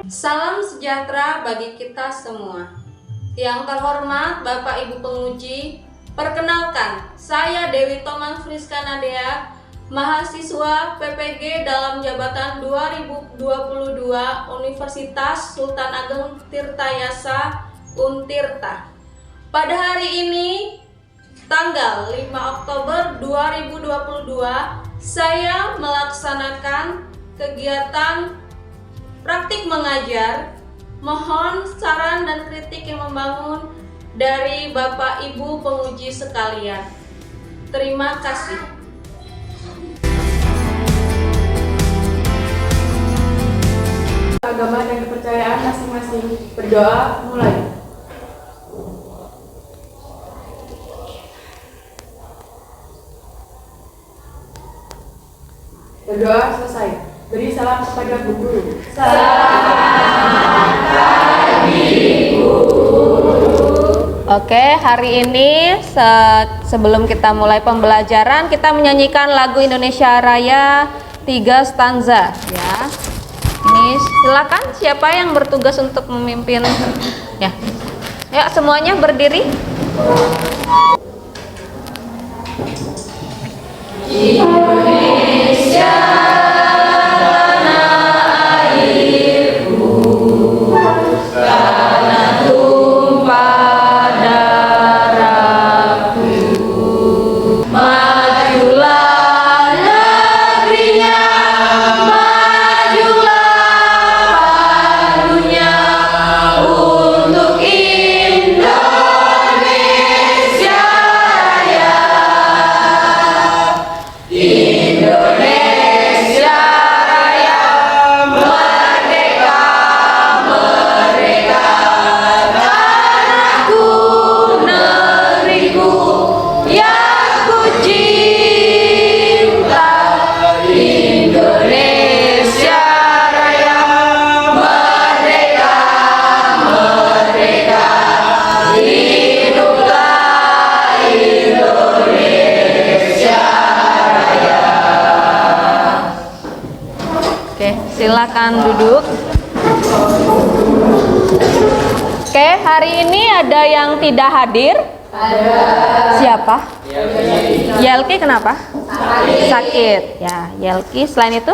Salam sejahtera bagi kita semua. Yang terhormat Bapak Ibu penguji, perkenalkan, saya Dewi Toman Friska Nadea, mahasiswa PPG dalam jabatan 2022 Universitas Sultan Ageng Tirtayasa Untirta. Pada hari ini, tanggal 5 Oktober 2022, saya melaksanakan kegiatan praktik mengajar. Mohon saran dan kritik yang membangun dari Bapak Ibu penguji sekalian. Terima kasih. Agama dan kepercayaan masing-masing. Berdoa mulai. Berdoa selesai. Beri salam kepada Bu Guru. Oke, hari ini sebelum kita mulai pembelajaran, kita menyanyikan lagu Indonesia Raya 3 stanza ya. Ini silakan siapa yang bertugas untuk memimpin ya. Ya, semuanya berdiri. Indonesia silakan duduk. Oke, hari ini ada yang tidak hadir? Ada. Siapa? Yelki kenapa? Sakit. Ya, Yelki. Selain itu?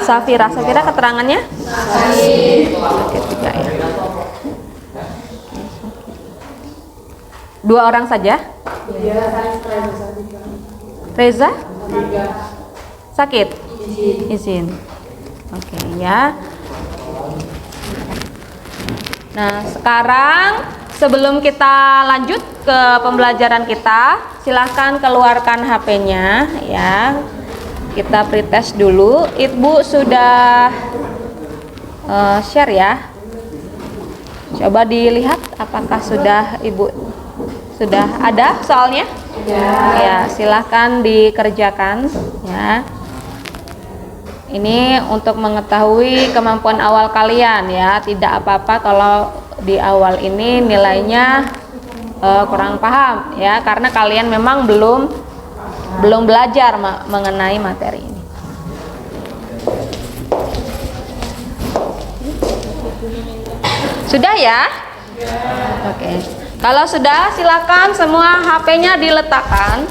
Safira. Safira keterangannya? Sakit juga ya. Dua orang saja? Reza? Sakit? Izin. Oke ya. Nah, sekarang sebelum kita lanjut ke pembelajaran kita, silahkan keluarkan HP-nya ya. Kita pretest dulu. Ibu sudah share ya. Coba dilihat apakah sudah Ibu sudah ada soalnya? Ya, silahkan dikerjakan ya. Ini untuk mengetahui kemampuan awal kalian ya. Tidak apa-apa kalau di awal ini nilainya kurang paham ya, karena kalian memang belum belajar mengenai materi ini. Sudah ya? Oke. Kalau sudah, silakan semua HP-nya diletakkan.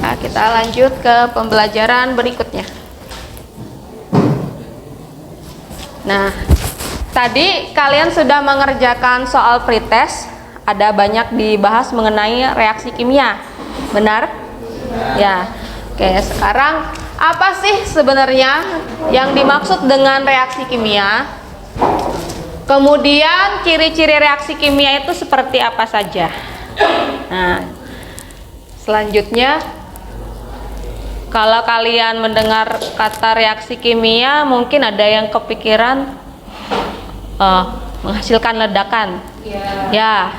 Nah, kita lanjut ke pembelajaran berikutnya. Nah, tadi kalian sudah mengerjakan soal pretest, ada banyak dibahas mengenai reaksi kimia, benar? Ya. Oke, sekarang apa sih sebenarnya yang dimaksud dengan reaksi kimia? Kemudian ciri-ciri reaksi kimia itu seperti apa saja? Nah, selanjutnya kalau kalian mendengar kata reaksi kimia, mungkin ada yang kepikiran menghasilkan ledakan. Ya,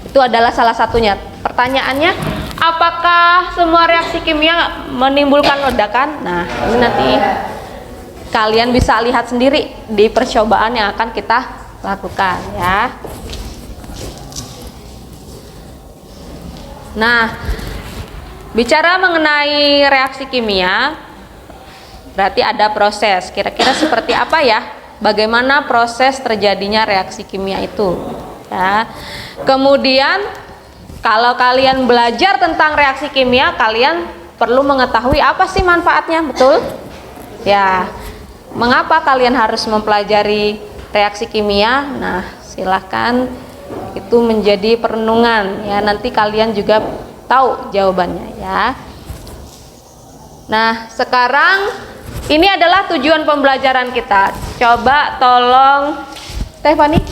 itu adalah salah satunya. Pertanyaannya, apakah semua reaksi kimia menimbulkan ledakan? Nah, ini nanti kalian bisa lihat sendiri di percobaan yang akan kita lakukan ya. Nah, bicara mengenai reaksi kimia, berarti ada proses. Kira-kira seperti apa ya bagaimana proses terjadinya reaksi kimia itu. Ya. Kemudian kalau kalian belajar tentang reaksi kimia, kalian perlu mengetahui apa sih manfaatnya, betul? Ya. Mengapa kalian harus mempelajari reaksi kimia? Nah, silahkan itu menjadi perenungan ya, nanti kalian juga tahu jawabannya ya. Nah, sekarang ini adalah tujuan pembelajaran kita. Coba tolong Stefani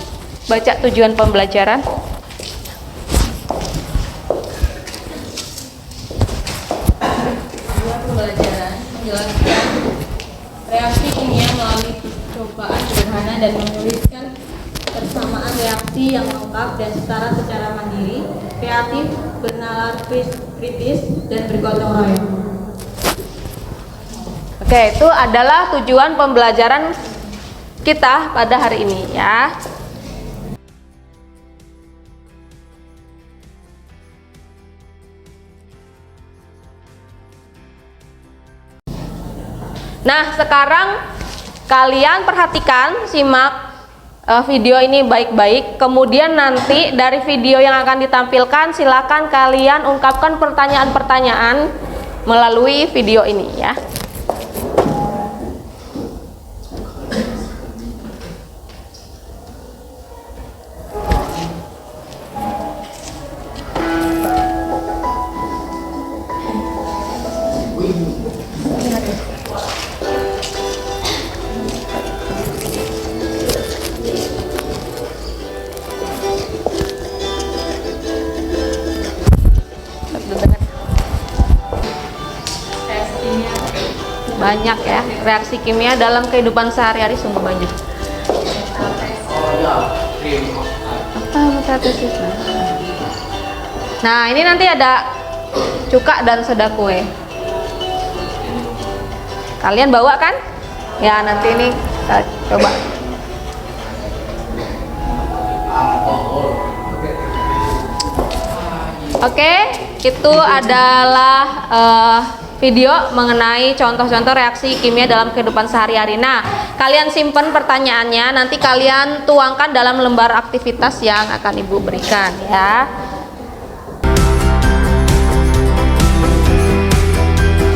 baca tujuan pembelajaran. Tujuan pembelajaran menjelaskan reaksi kimia melalui percobaan sederhana dan menuliskan persamaan reaksi yang lengkap dan setara secara mandiri, kreatif, bernalar kritis, dan bergotong royong. Oke, itu adalah tujuan pembelajaran kita pada hari ini ya. Nah, sekarang kalian perhatikan, simak video ini baik-baik. Kemudian nanti dari video yang akan ditampilkan, silakan kalian ungkapkan pertanyaan-pertanyaan melalui video ini ya. Banyak ya, reaksi kimia dalam kehidupan sehari-hari sungguh banyak. Apa metatesis? Nah, ini nanti ada cuka dan soda kue. Kalian bawa kan? Ya, nanti ini kita coba. Oke, itu adalah video mengenai contoh-contoh reaksi kimia dalam kehidupan sehari-hari. Nah, kalian simpan pertanyaannya, nanti kalian tuangkan dalam lembar aktivitas yang akan Ibu berikan ya.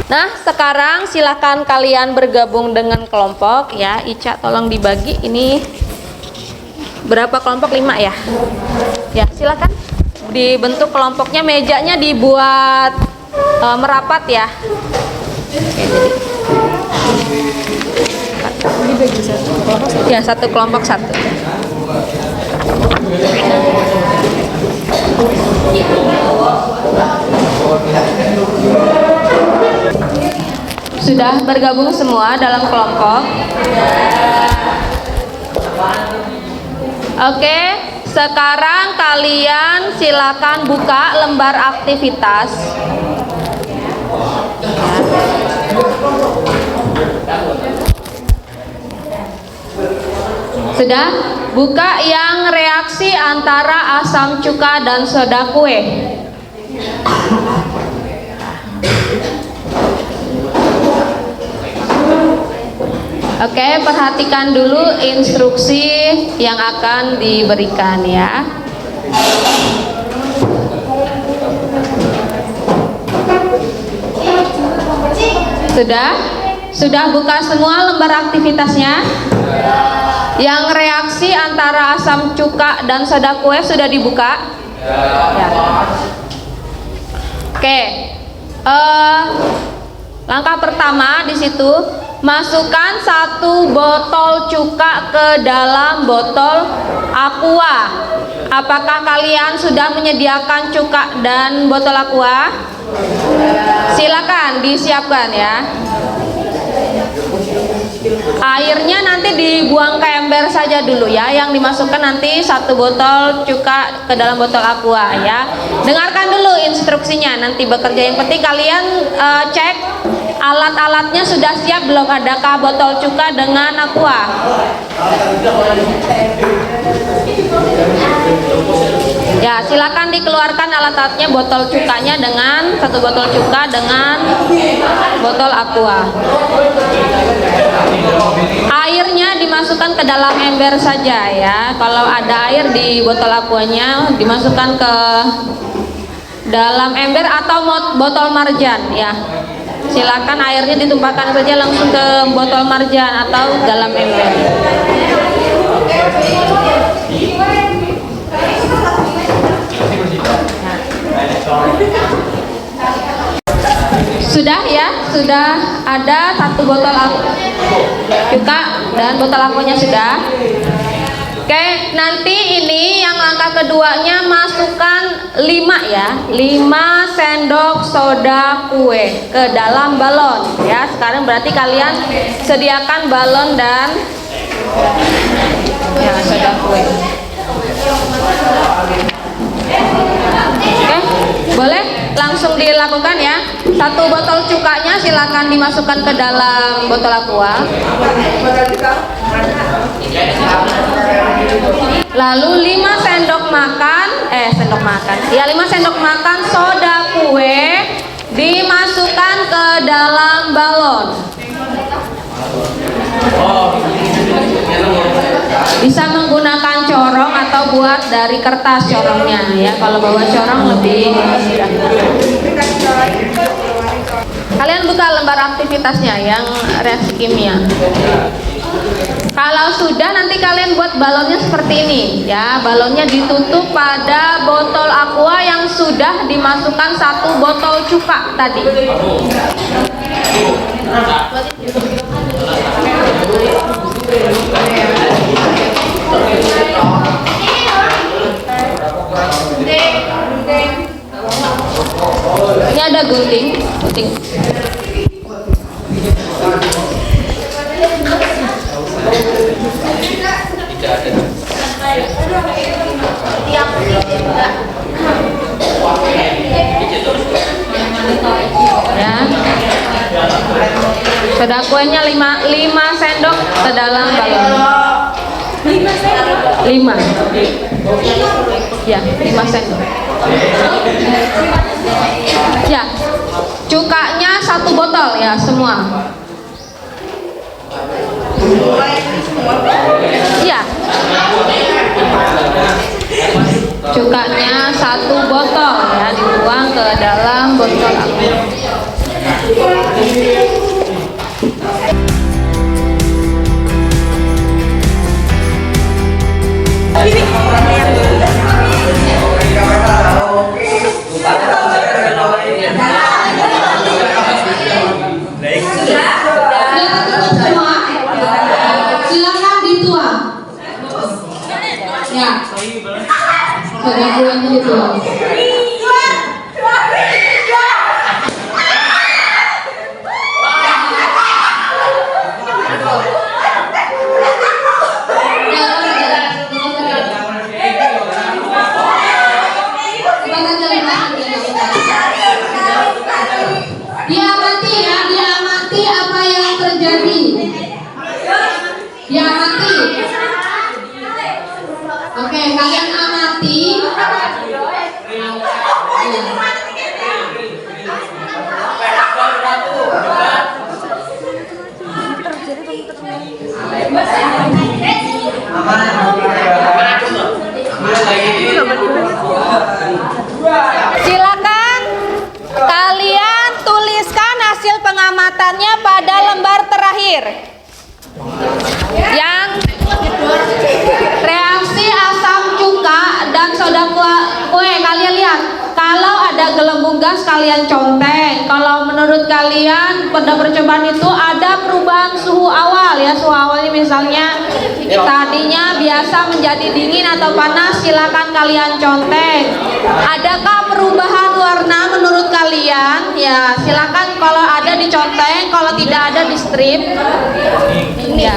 Nah, sekarang silakan kalian bergabung dengan kelompok ya. Ica tolong dibagi, ini berapa kelompok? 5 ya? Ya, silakan dibentuk kelompoknya, mejanya dibuat merapat ya. Oke, jadi ya, satu kelompok satu. Sudah bergabung semua dalam kelompok? Oke, sekarang kalian silakan buka lembar aktivitas. Sudah? Buka yang reaksi antara asam cuka dan soda kue. Oke, perhatikan dulu instruksi yang akan diberikan ya. Sudah? Sudah buka semua lembar aktivitasnya? Yang reaksi antara asam cuka dan soda kue sudah dibuka? Ya. Oke. Langkah pertama di situ, masukkan 1 botol cuka ke dalam botol aqua. Apakah kalian sudah menyediakan cuka dan botol aqua? Silakan disiapkan ya. Airnya nanti dibuang ke ember saja dulu ya. Yang dimasukkan nanti 1 botol cuka ke dalam botol aqua ya. Dengarkan dulu instruksinya, nanti bekerja. Yang penting kalian cek alat-alatnya sudah siap belum, adakah botol cuka dengan aqua. Ya, silakan dikeluarkan alat-alatnya, botol cukanya dengan 1 botol cuka dengan botol aqua. Airnya dimasukkan ke dalam ember saja ya. Kalau ada air di botol aquanya dimasukkan ke dalam ember atau botol marjan ya. Silakan airnya ditumpahkan saja langsung ke botol marjan atau dalam ember. Sudah ya, sudah ada 1 botol cuka dan botol aquanya sudah. Oke, nanti ini yang langkah keduanya masukkan 5 ya, 5 sendok soda kue ke dalam balon ya. Sekarang berarti kalian sediakan balon dan ya soda kue. Oke, boleh langsung dilakukan ya. 1 botol cukanya silakan dimasukkan ke dalam botol aqua. Lalu 5 sendok makan, 5 sendok makan soda kue dimasukkan ke dalam balon. Bisa menggunakan corong atau buat dari kertas corongnya ya. Kalau bawa corong lebih mudah. Kalian buka lembar aktivitasnya yang reaksi kimia. Kalau sudah, nanti kalian buat balonnya seperti ini ya. Balonnya ditutup pada botol aqua yang sudah dimasukkan 1 botol cuka tadi. Ini ada gunting. Ya. Soda kuenya 5 sendok ke dalam balon. 5. Ya, 5 sendok. Ya. Cukanya 1 botol ya semua. Iya. Cukanya 1 botol ya, dituang ke dalam botol aqua. Silakan dituang. Ya. Soda kuenya dituang. Diamati ya, diamati apa yang terjadi. Diamati. Oke, kalian amati. Silakan kalian tuliskan hasil pengamatannya pada lembar terakhir. Yang reaksi asam cuka dan soda kue, kalian lihat. Kalau ada gelembung gas kalian conteng. Kalau menurut kalian pada percobaan itu ada perubahan suhu awal ya. Suhu awalnya misalnya tadinya biasa menjadi dingin atau panas, silakan kalian conteng. Adakah perubahan warna menurut kalian? Ya, silakan kalau ada diconteng, kalau tidak ada di strip. Ya.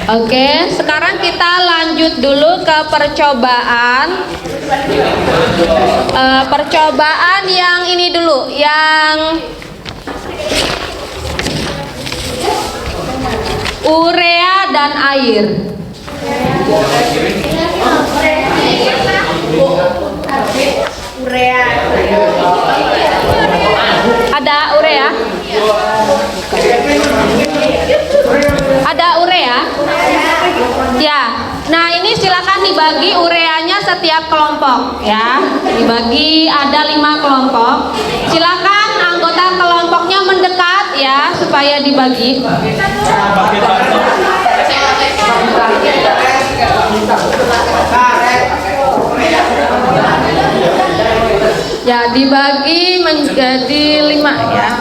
Oke, sekarang kita lanjut dulu ke percobaan. Percobaan yang ini dulu, yang urea dan air. Urea. Ada urea? Ada urea? Ya. Nah, ini silakan dibagi ureanya setiap kelompok ya. Dibagi ada 5 kelompok. Silakan anggota kelompoknya mendekat ya supaya dibagi. Ya, dibagi menjadi 5 ya.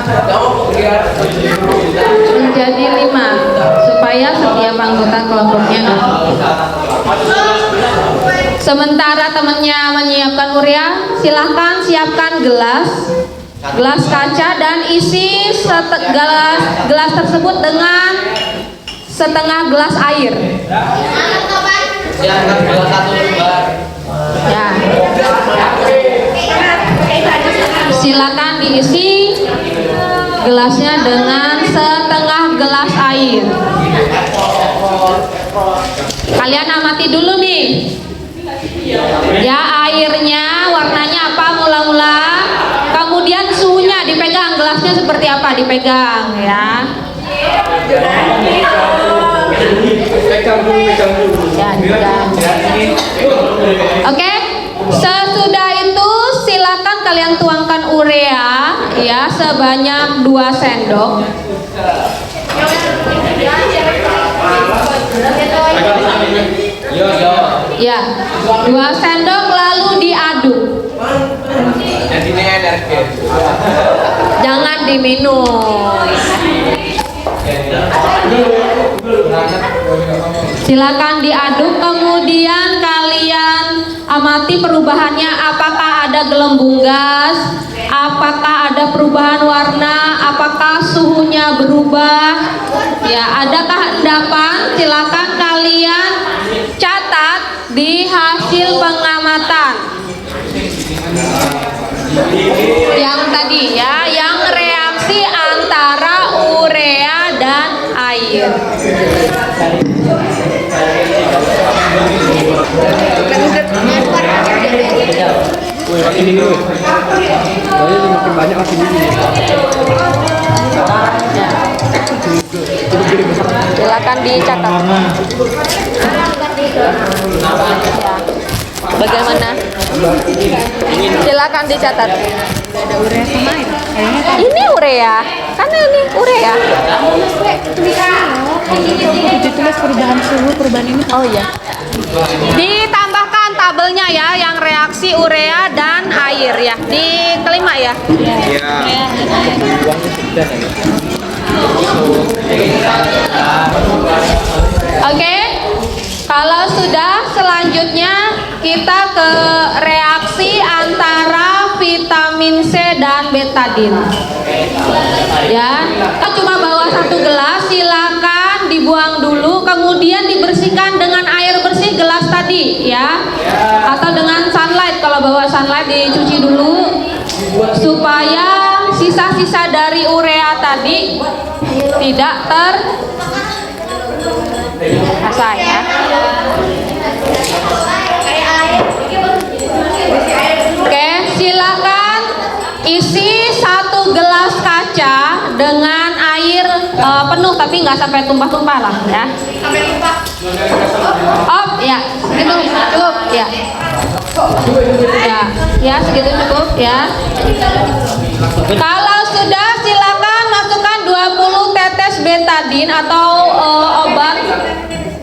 Menjadi 5 supaya setiap anggota kelompoknya. Sementara temannya menyiapkan urea, silahkan siapkan gelas kaca dan isi gelas tersebut dengan setengah gelas air. Silakan gelas 1 lembar. Ya. Silakan diisi gelasnya dengan setengah gelas air. Kalian amati dulu nih. Ya, airnya warnanya apa mula-mula. Kemudian suhunya dipegang, gelasnya seperti apa dipegang ya. Ya, dipegang. Oke. Sesudah itu silakan kalian tuangkan urea ya sebanyak 2 sendok. Ya, 2 sendok lalu diaduk. Jangan diminum. Silakan diaduk, kemudian kalian amati perubahannya, apakah ada gelembung gas, apakah ada perubahan warna, apakah suhunya berubah. Ya, adakah endapan? Silakan kalian catat di hasil pengamatan. Yang tadi ya, yang reaksi antara urea dan air. Silakan dicatat. Ya. Bagaimana? Silakan dicatat. Ada urea sama air. Ini urea, karena ini urea. Tulis perubahan suhu, perubahan ini. Oh iya. Ditambahkan tabelnya ya, yang reaksi urea dan air ya. Di kelima ya. Iya. Oke. Kalau sudah, selanjutnya kita ke reaksi antara vitamin C dan betadin. Ya, kita cuma bawa 1 gelas, silakan dibuang dulu, kemudian dibersihkan dengan air bersih gelas tadi, ya, atau dengan sunlight. Kalau bawa sunlight dicuci dulu, supaya sisa-sisa dari urea tadi tidak terasa ya. Oke, silakan isi 1 gelas kaca dengan air penuh, tapi nggak sampai tumpah-tumpah lah ya. Oh ya, segitu cukup ya. Ya segitu cukup ya. Kalau sudah, silakan masukkan 20 tetes betadin atau obat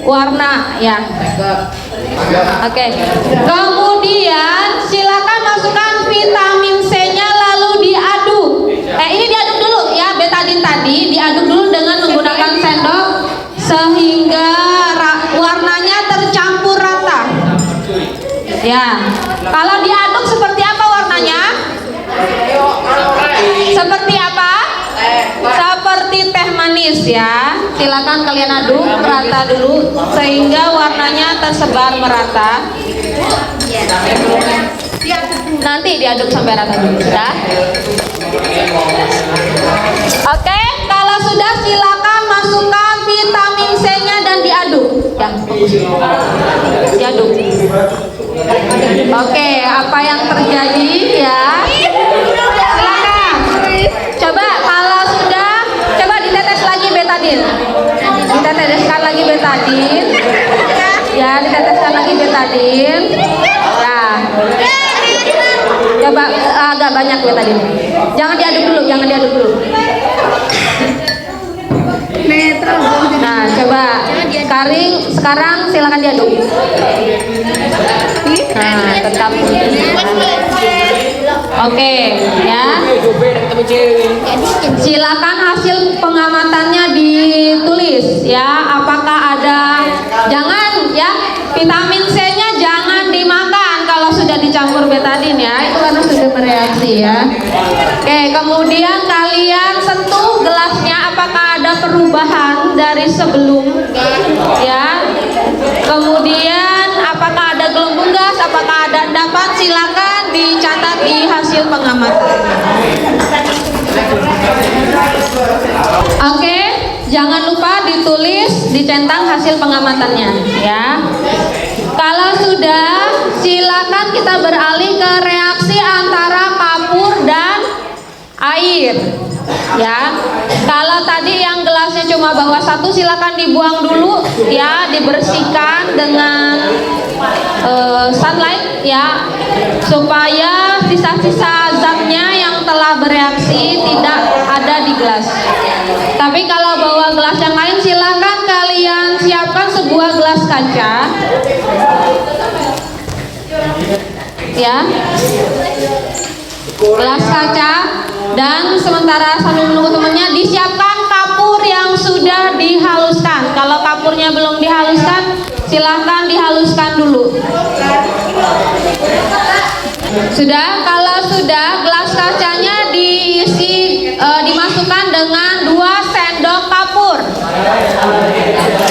warna ya. Oke. Kemudian silakan masukkan vitamin C-nya lalu diaduk. Ini diaduk dulu ya, betadin tadi diaduk dulu dengan menggunakan sendok sehingga warnanya tercampur rata. Ya. Kalau diaduk seperti apa warnanya? Seperti apa? Seperti teh manis tulis ya. Silakan kalian aduk merata dulu sehingga warnanya tersebar merata. Nanti diaduk sampai rata dulu, sudah. Oke, kalau sudah silakan masukkan vitamin C-nya dan diaduk. Ya, diaduk. Oke, apa yang terjadi ya? Silakan. Coba kalau sudah, coba ditetes lagi betadin. Diteteskan lagi betadin. Ya, diteteskan lagi betadin. Nah, coba agak banyak betadin. Jangan diaduk dulu, jangan diaduk dulu. Nah, coba Karing sekarang silakan diaduk. Nah, tetap. Oke, ya. Silakan hasil pengamatannya ditulis ya. Apakah ada? Jangan ya. Vitamin C-nya jangan dimakan kalau sudah dicampur betadin ya. Itu karena sudah bereaksi ya. Oke, kemudian kalian sentuh gelasnya. Apakah ada perubahan dari sebelum ya? Kemudian apakah ada gelembung gas? Apakah ada endapan? Silakan dicatat di hasil pengamatan. Oke, jangan lupa ditulis, dicentang hasil pengamatannya ya. Kalau sudah, silakan kita beralih ke reaksi antara kapur dan air ya. Kalau tadi yang gelasnya cuma bawa satu, silakan dibuang dulu ya, dibersihkan dengan sunlight ya, supaya sisa-sisa zatnya yang telah bereaksi tidak ada di gelas. Tapi kalau bawa gelas yang lain, silakan kalian siapkan sebuah gelas kaca ya, gelas kaca. Dan sementara sambil menunggu temannya, disiapkan kapur yang sudah dihaluskan. Kalau kapurnya belum dihaluskan, silahkan dihaluskan dulu. Sudah? Kalau sudah, gelas kacanya dimasukkan dengan 2 sendok kapur.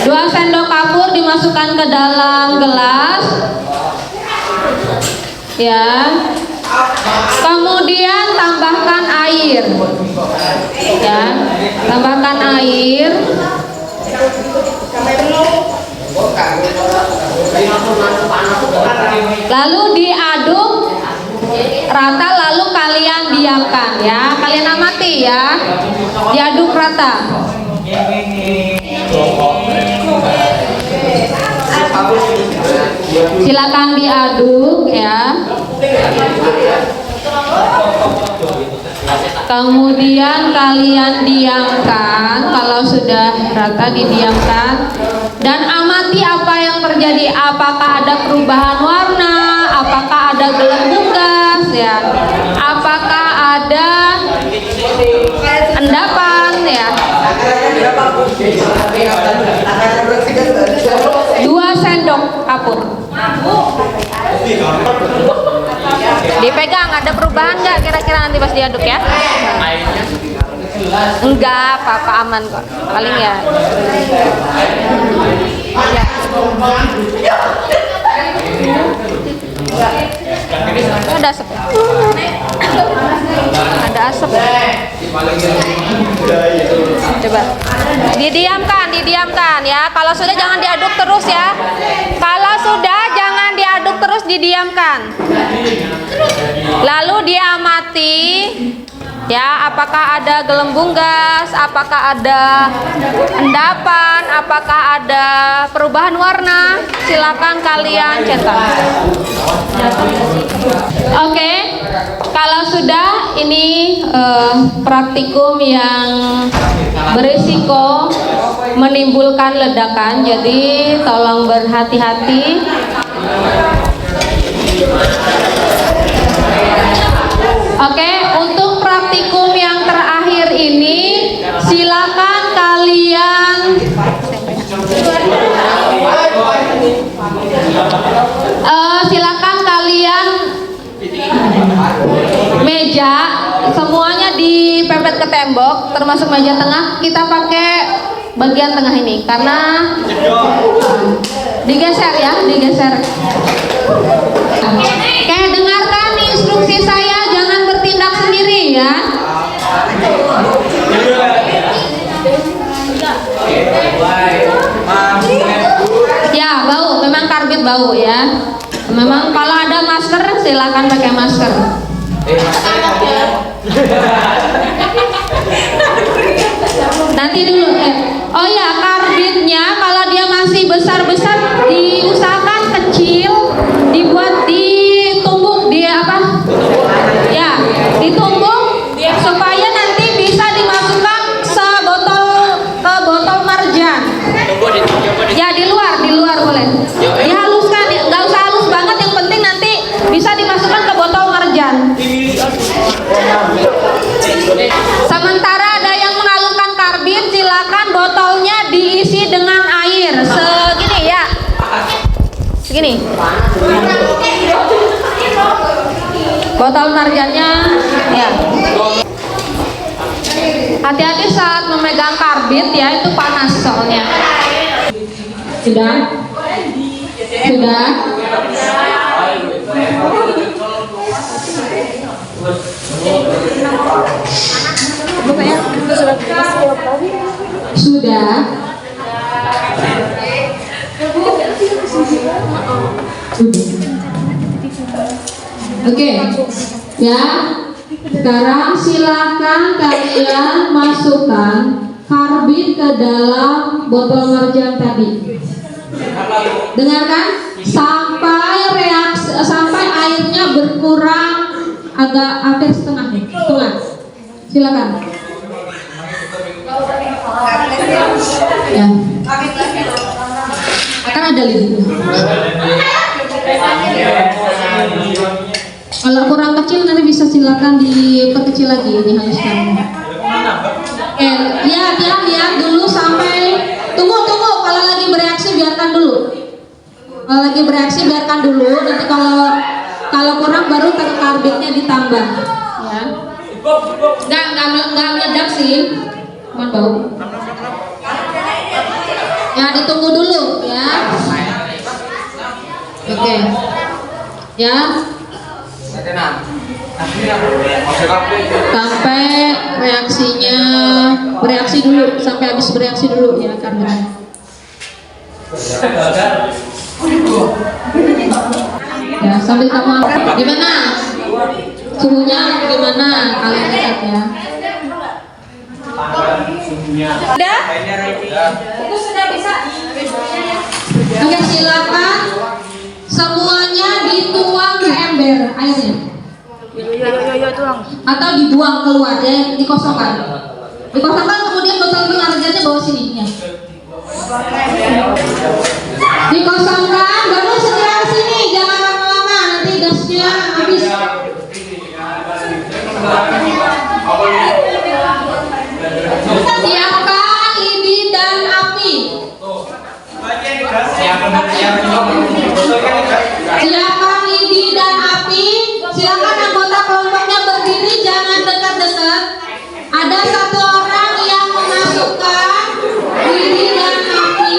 2 sendok kapur dimasukkan ke dalam gelas. Ya. Kemudian tambahkan air. Ya, tambahkan air. Lalu diaduk rata, lalu kalian diamkan ya. Kalian amati ya. Diaduk rata. Silakan diaduk ya. Kemudian kalian diamkan. Kalau sudah rata, didiamkan dan amati apa yang terjadi. Apakah ada perubahan warna? Apakah ada gelembung gas ya? Apakah ada endapan ya? 2 sendok kapur. Dipegang, ada perubahan nggak kira-kira nanti pas diaduk ya? Enggak, apa-apa, aman kok. Paling ya. Ada asap. Ada asap. Coba. Didiamkan ya. Kalau sudah jangan diaduk terus ya. Kalau sudah jangan diaduk terus, didiamkan. Lalu diamati ya, apakah ada gelembung gas, apakah ada endapan, apakah ada perubahan warna. Silakan kalian cetak. Oke, kalau sudah, ini praktikum yang berisiko menimbulkan ledakan, jadi tolong berhati-hati. Oke, untuk praktikum yang terakhir ini, silakan kalian meja semuanya dipepet ke tembok, termasuk meja tengah, kita pakai bagian tengah ini karena digeser ya, digeser. Oke, dengarkan instruksi saya, jangan bertindak sendiri ya. Ya, bau, memang karbit bau ya. Memang kalau ada masker silakan pakai masker. Nanti dulu oh ya, karbitnya kalau dia masih besar-besar diusahakan kecil, dibuat ditumbuk, dia apa? Ya, ditumbuk supaya nanti bisa dimasukkan ke botol marjan. Ya, di luar boleh. Dihaluskan, nggak usah halus banget, yang penting nanti bisa dimasukkan ke botol marjan. Sementara ada yang mengalungkan karbit, silakan botolnya diisi dengan air segini ya, segini. Botol marjannya ya. Hati-hati saat memegang karbit ya, itu panas soalnya. Sudah? Sudah. Oke, ya. Sekarang silakan kalian masukkan karbit ke dalam botol marjan tadi. Dengarkan sampai airnya berkurang agak hampir setengah. Silakan. Ya. Akan ada lagi. Kalau kurang kecil nanti bisa silakan diperkecil lagi, dihaluskan. Lihat dulu sampai tunggu kalau lagi bereaksi biarkan dulu. Nanti kalau kurang baru karbitnya ditambah. Ya. Nggak meledak sih, cuma bau. Ya, ditunggu dulu ya. Oke. Ya. Sampai bereaksi dulu, sampai habis bereaksi dulu ya karbitnya. Ya, sambil kamu gimana? Suhunya gimana? Kalian lihat ya. Sudah? Itu sudah bisa. Oke, silakan semuanya dituang ke ember airnya. Atau dibuang keluar ya, dikosongkan. Kemudian botol marjannya bawa sini ya. Dikosongkan, baru segera ke sini, jangan lama-lama, nanti gasnya habis. Siapkan lidi dan api. Silakan lidi dan api. Silakan anggota kelompoknya berdiri, jangan dekat-dekat. Ada satu orang yang memasukkan lidi dan api.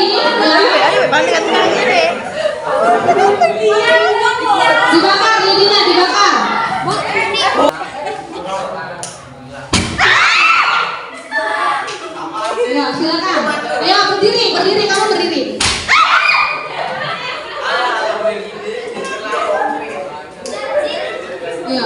Dibakar lidinya, dibakar. Ya, silakan. Ayo berdiri, kamu berdiri. Iya.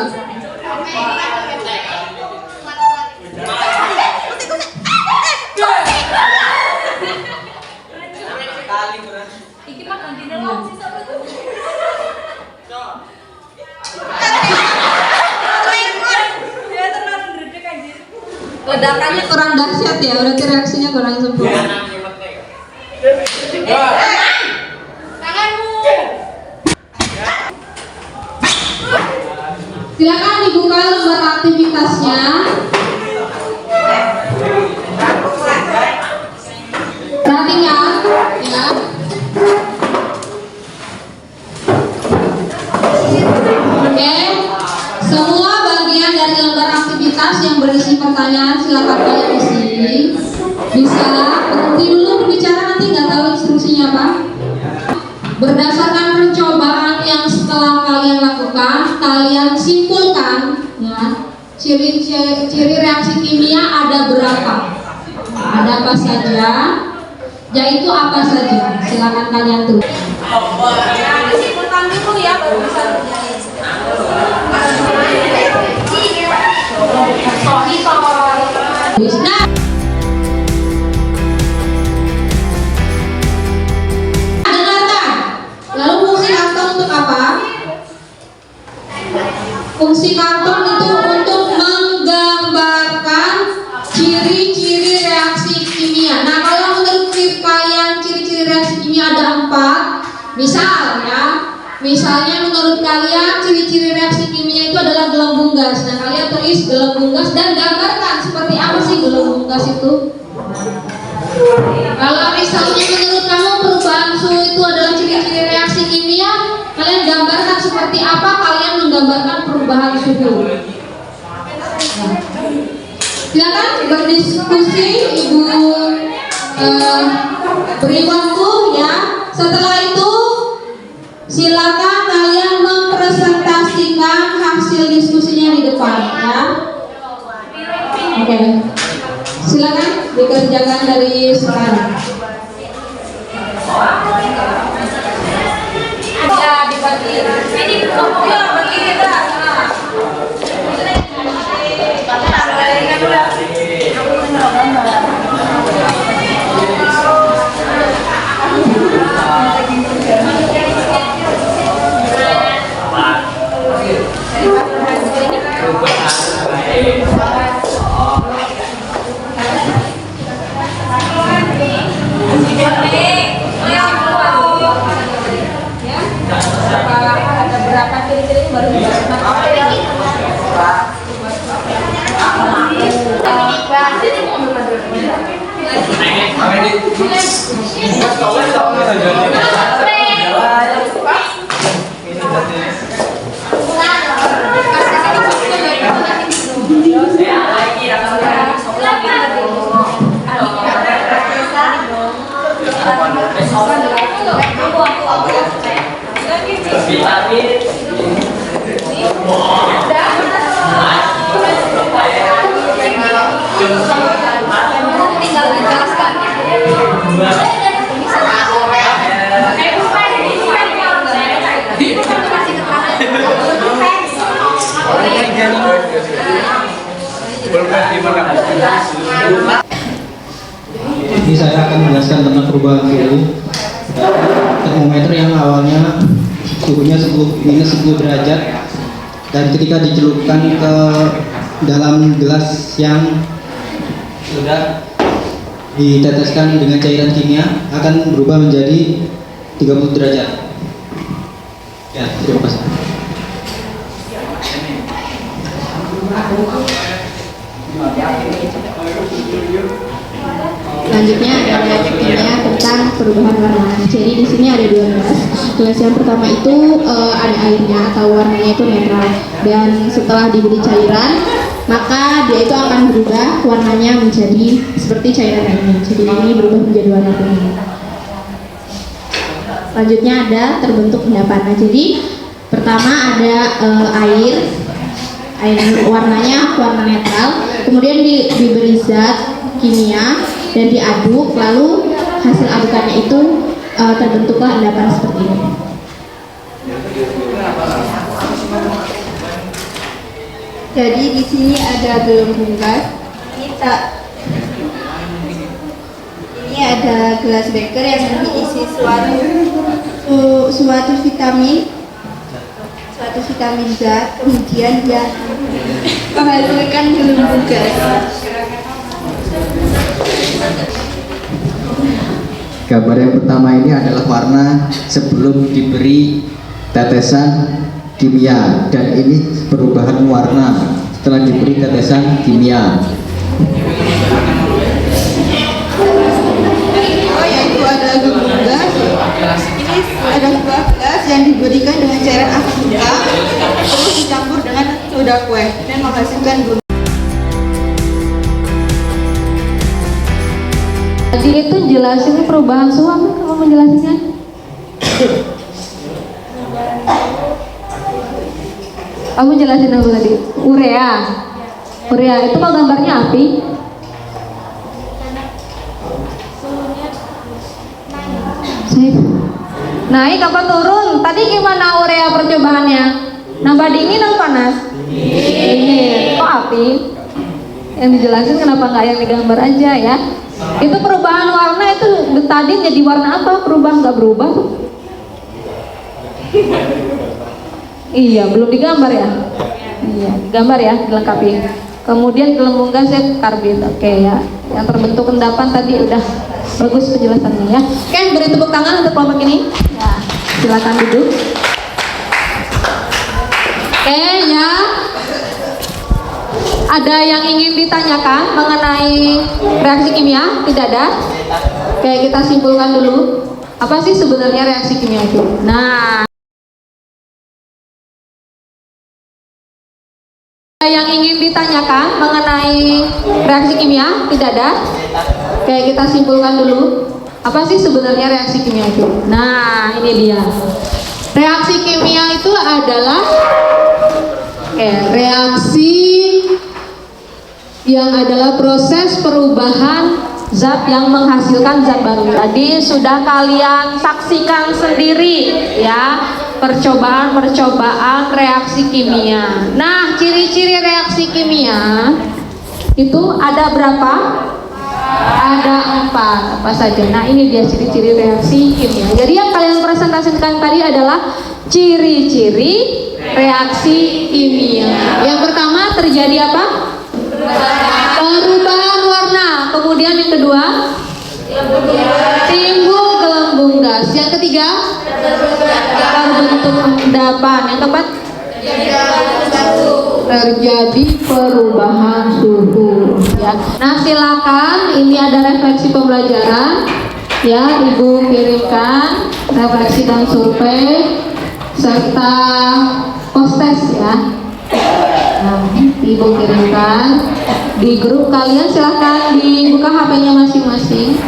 Ledakannya kurang dahsyat ya, berarti reaksinya kurang sempurna. Silakan dibuka lembar aktivitasnya. Perhatikan ya. Oke, semua bagian dari lembar aktivitas aktivitas yang berisi pertanyaan silakan kalian isi. Bisa berhenti dulu berbicara, nanti nggak tahu instruksinya apa. Berdasarkan percobaan yang setelah kalian lakukan, kalian simpulkan ya ciri-ciri reaksi kimia ada berapa, ada apa saja, yaitu apa saja. Silakan kalian tulis. Simpulkan dulu ya baru bisa menjadi. Nah, dengarkan. Lalu fungsi karton untuk apa? Fungsi karton itu untuk menggambarkan ciri-ciri reaksi kimia. Nah, kalau menurut kalian ciri-ciri reaksi kimia ada 4. Misalnya menurut kalian ciri-ciri reaksi kimia itu adalah gelembung gas. Nah, kalian tulis gelembung gas dan gambarkan seperti apa sih gelembung gas itu. Kalau misalnya menurut kamu perubahan suhu itu adalah ciri-ciri reaksi kimia, kalian gambarkan seperti apa kalian menggambarkan perubahan suhu. Nah, silakan berdiskusi, Ibu beri waktu ya. Setelah itu silakan kalian mempresentasikan hasil diskusinya di depan ya. Oke. Silakan dikerjakan dari sekarang. Ada dibagi. Ini kelompoknya bagi kita. Ada berapa ciri-ciri baru tinggal dijelaskan. Ini saya akan menjelaskan tentang perubahan suhu. Termometer yang awalnya suhunya -10 derajat dan ketika dicelupkan ke dalam gelas yang sudah diteteskan dengan cairan kimia akan berubah menjadi 30 derajat. Ya, terima kasih. Selanjutnya ada reaksi kimia tentang perubahan warna. Jadi di sini ada 2 gelas. Gelas yang pertama itu ada airnya atau warnanya itu netral. Dan setelah diberi cairan, maka dia itu akan berubah warnanya menjadi seperti cairan ini. Jadi ini berubah menjadi warna kuning. Selanjutnya ada terbentuk endapan. Nah, jadi pertama ada air warnanya warna netral, kemudian diberi zat kimia dan diaduk, lalu hasil adukannya itu terbentuklah endapan seperti ini. Jadi di sini ada gelembung gas. Ini ada gelas beker yang diisi suatu vitamin zat, kemudian dia menghasilkan gelembung gas. Gambar yang pertama ini adalah warna sebelum diberi tetesan kimia, dan ini perubahan warna setelah diberi tetesan kimia. Yaitu ada gelembung gas. Ini ada 2 gelas yang diberikan dengan cairan asetika terus dicampur dengan soda kue dan menghasilkan gelembung. Tadi itu jelasin perubahan suhu apa kamu menjelaskannya? Kamu jelasin apa tadi? Urea. Urea itu mau gambarnya api? Naik apa turun? Tadi gimana urea percobaannya? Nambah dingin atau panas? Dingin. Kok api? Yang dijelasin kenapa nggak yang digambar aja ya? Itu perubahan warna itu tadi jadi warna apa? Nggak berubah tuh? Iya, belum digambar ya? Iya, digambar ya, dilengkapi. Kemudian gelembung gasnya karbit, oke ya. Yang terbentuk endapan tadi udah bagus penjelasannya ya. Oke, beri tepuk tangan untuk kelompok ini. Ya, silakan duduk. Oke ya. Ada yang ingin ditanyakan mengenai reaksi kimia? Tidak ada? Oke, kita simpulkan dulu. Apa sih sebenarnya reaksi kimia itu? Nah, yang ingin ditanyakan mengenai reaksi kimia? Tidak ada? Oke, kita simpulkan dulu. Apa sih sebenarnya reaksi kimia itu? Nah, ini dia. Reaksi kimia itu adalah reaksi yang adalah proses perubahan zat yang menghasilkan zat baru. Tadi sudah kalian saksikan sendiri ya, percobaan reaksi kimia. Nah, ciri-ciri reaksi kimia itu ada berapa? Ada 4. Apa saja? Nah, ini dia ciri-ciri reaksi kimia. Jadi yang kalian presentasikan tadi adalah ciri-ciri reaksi kimia. Yang pertama terjadi apa? Perubahan warna. Kemudian yang kedua, timbul gelembung gas. Yang ketiga, terbentuk endapan. Yang keempat, terjadi perubahan suhu ya. Nah, silakan, ini ada refleksi pembelajaran ya, Ibu kirimkan refleksi dan survei serta post-test ya. Nah, Ibu kirimkan di grup kalian, silahkan dibuka HP-nya masing-masing.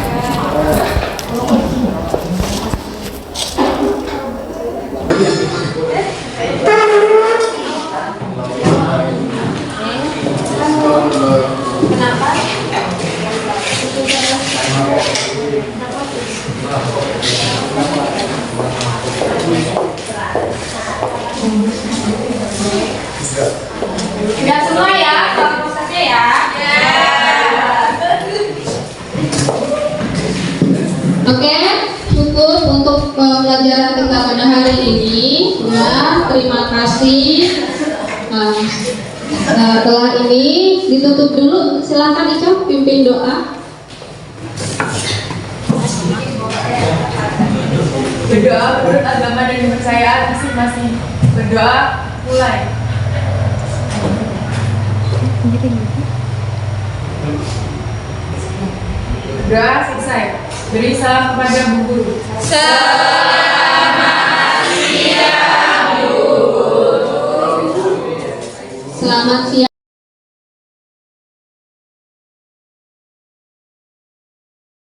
Udah semua ya, prosesnya ya. Oke, cukup untuk pembelajaran kita pada hari ini ya. Terima kasih. Nah, setelah ini ditutup dulu. Silakan Ica pimpin doa. Berdoa menurut agama dan kepercayaan masing-masing. Berdoa, mulai. Berdoa selesai. Beri salam kepada Bu Guru. Selamat siang.